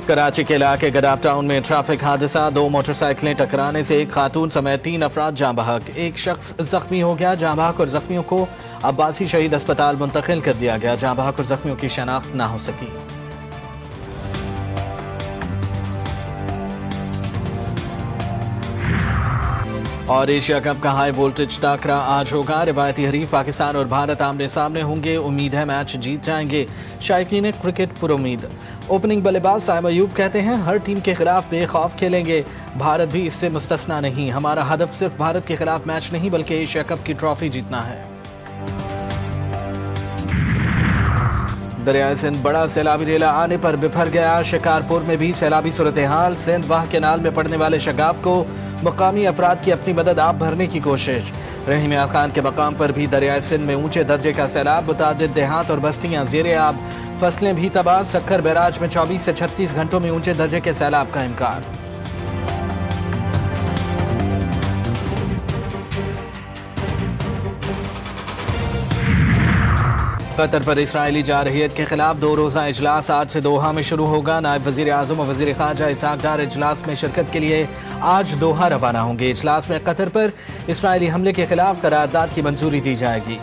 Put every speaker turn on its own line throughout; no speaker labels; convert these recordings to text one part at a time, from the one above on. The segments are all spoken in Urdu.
کراچی کے علاقے گڈاف ٹاؤن میں ٹریفک حادثہ، 2 موٹر سائیکلیں ٹکرانے سے ایک خاتون سمیت 3 افراد جاں بحق، ایک شخص زخمی ہو گیا۔ جاں بحق اور زخمیوں کو عباسی شہید اسپتال منتقل کر دیا گیا۔ جاں بحق اور زخمیوں کی شناخت نہ ہو سکی۔ اور ایشیا کپ کا ہائی وولٹیج ٹاکرا آج ہوگا۔ روایتی حریف پاکستان اور بھارت آمنے سامنے ہوں گے، امید ہے میچ جیت جائیں گے۔ شائقین کرکٹ پر امید۔ اوپننگ بلے باز سائم ایوب کہتے ہیں ہر ٹیم کے خلاف بے خوف کھیلیں گے، بھارت بھی اس سے مستثنا نہیں۔ ہمارا ہدف صرف بھارت کے خلاف میچ نہیں بلکہ ایشیا کپ کی ٹرافی جیتنا ہے۔ دریائے سندھ بڑا سیلابی ریلا آنے پر بپھر گیا۔ شکارپور میں بھی سیلابی صورتحال۔ سندھ واہ کینال میں پڑنے والے شگاف کو مقامی افراد کی اپنی مدد آب بھرنے کی کوشش۔ رحیم یار خان کے مقام پر بھی دریائے سندھ میں اونچے درجے کا سیلاب، متعدد دیہات اور بستیاں زیر آب، فصلیں بھی تباہ۔ سکھر بیراج میں 24 سے 36 گھنٹوں میں اونچے درجے کے سیلاب کا امکان۔ قطر پر اسرائیلی جارحیت کے خلاف 2 روزہ اجلاس آج سے دوحہ میں شروع ہوگا۔ نائب وزیر اعظم اور وزیر خارجہ اسحاق ڈار اجلاس میں شرکت کے لیے آج دوحہ روانہ ہوں گے۔ اجلاس میں قطر پر اسرائیلی حملے کے خلاف قرارداد کی منظوری دی جائے گی۔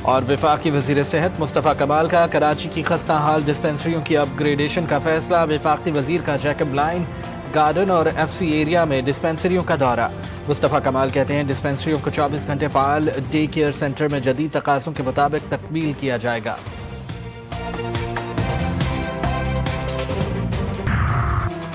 اور وفاقی وزیر صحت مصطفیٰ کمال کا کراچی کی خستہ حال ڈسپنسریوں کی اپ گریڈیشن کا فیصلہ۔ وفاقی وزیر کا جیکب لائن گارڈن اور ایف سی ایریا میں ڈسپنسریوں کا دورہ۔ مصطفیٰ کمال کہتے ہیں ڈسپنسریوں کو 24 گھنٹے فعال ڈے کیئر سینٹر میں جدید تقاضوں کے مطابق تکمیل کیا جائے گا۔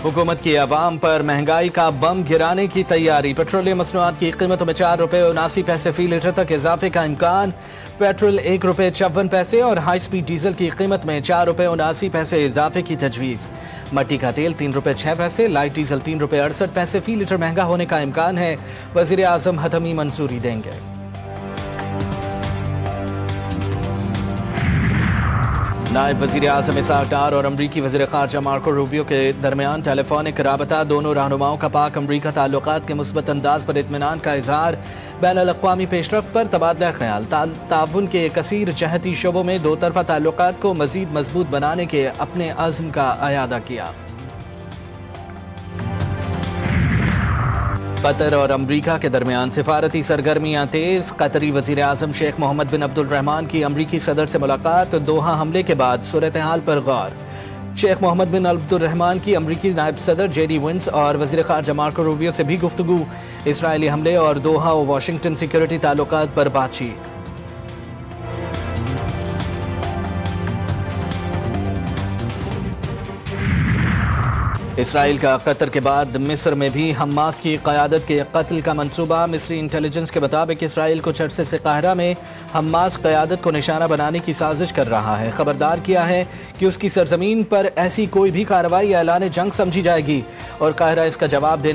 حکومت کی عوام پر مہنگائی کا بم گرانے کی تیاری۔ پیٹرولیم مصنوعات کی قیمتوں میں 4 روپے 79 پیسے فی لیٹر تک اضافے کا امکان۔ پیٹرول 1 روپے 54 پیسے اور ہائی سپیڈ ڈیزل کی قیمت میں 4 روپے 79 پیسے اضافے کی تجویز۔ مٹی کا تیل 3 روپے 6 پیسے، لائٹ ڈیزل 3 روپے 68 پیسے فی لیٹر مہنگا ہونے کا امکان ہے۔ وزیر اعظم حتمی منظوری دیں گے۔ نائب وزیر اعظم اسحاق ڈار اور امریکی وزیر خارجہ مارکو روبیو کے درمیان ٹیلی فونک رابطہ۔ دونوں رہنماؤں کا پاک امریکہ تعلقات کے مثبت انداز پر اطمینان کا اظہار۔ بین الاقوامی پیش رفت پر تبادلہ خیال۔ تعاون کے کثیر جہتی شعبوں میں 2 طرفہ تعلقات کو مزید مضبوط بنانے کے اپنے عزم کا اعادہ کیا۔ قطر اور امریکہ کے درمیان سفارتی سرگرمیاں تیز۔ قطری وزیر اعظم شیخ محمد بن عبد الرحمان کی امریکی صدر سے ملاقات۔ دوحہ حملے کے بعد صورتحال پر غور۔ شیخ محمد بن عبد الرحمان کی امریکی نائب صدر جے ڈی ونس اور وزیر خارجہ مارکو روبیو سے بھی گفتگو۔ اسرائیلی حملے اور دوحہ و واشنگٹن سیکورٹی تعلقات پر بات چیت۔ اسرائیل کا قطر کے بعد مصر میں بھی حماس کی قیادت کے قتل کا منصوبہ۔ مصری انٹیلیجنس کے مطابق اسرائیل کچھ عرصے سے قاہرہ میں حماس قیادت کو نشانہ بنانے کی سازش کر رہا ہے۔ خبردار کیا ہے کہ اس کی سرزمین پر ایسی کوئی بھی کارروائی اعلان جنگ سمجھی جائے گی اور قاہرہ اس کا جواب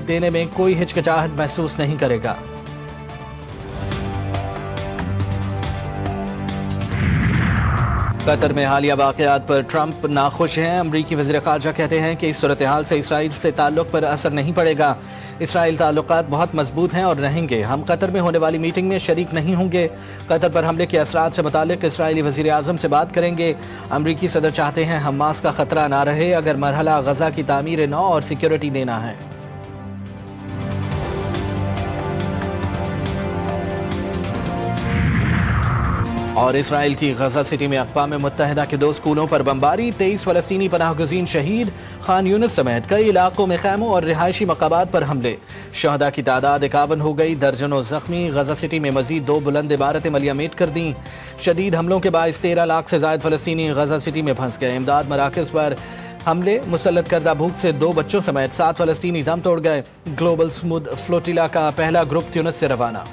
دینے میں کوئی ہچکچاہٹ محسوس نہیں کرے گا۔ قطر میں حالیہ واقعات پر ٹرمپ ناخوش ہیں۔ امریکی وزیر خارجہ کہتے ہیں کہ اس صورتحال سے اسرائیل سے تعلق پر اثر نہیں پڑے گا۔ اسرائیل تعلقات بہت مضبوط ہیں اور رہیں گے۔ ہم قطر میں ہونے والی میٹنگ میں شریک نہیں ہوں گے۔ قطر پر حملے کے اثرات سے متعلق اسرائیلی وزیر اعظم سے بات کریں گے۔ امریکی صدر چاہتے ہیں حماس کا خطرہ نہ رہے اگر مرحلہ غزہ کی تعمیر نو اور سیکیورٹی دینا ہے۔ اور اسرائیل کی غزہ سٹی میں اقوام متحدہ کے 2 سکولوں پر بمباری، 23 فلسطینی پناہ گزین شہید۔ خان یونس سمیت کئی علاقوں میں خیموں اور رہائشی مقامات پر حملے، شہداء کی تعداد 51 ہو گئی، درجنوں زخمی۔ غزہ سٹی میں مزید 2 بلند عمارتیں ملیامٹ کر دیں۔ شدید حملوں کے باعث 13 لاکھ سے زائد فلسطینی غزہ سٹی میں پھنس گئے۔ امداد مراکز پر حملے، مسلط کردہ بھوک سے 2 بچوں سمیت 7 فلسطینی دم توڑ گئے۔ گلوبل سمود فلوٹیلا کا پہلا گروپ تیونس سے روانہ۔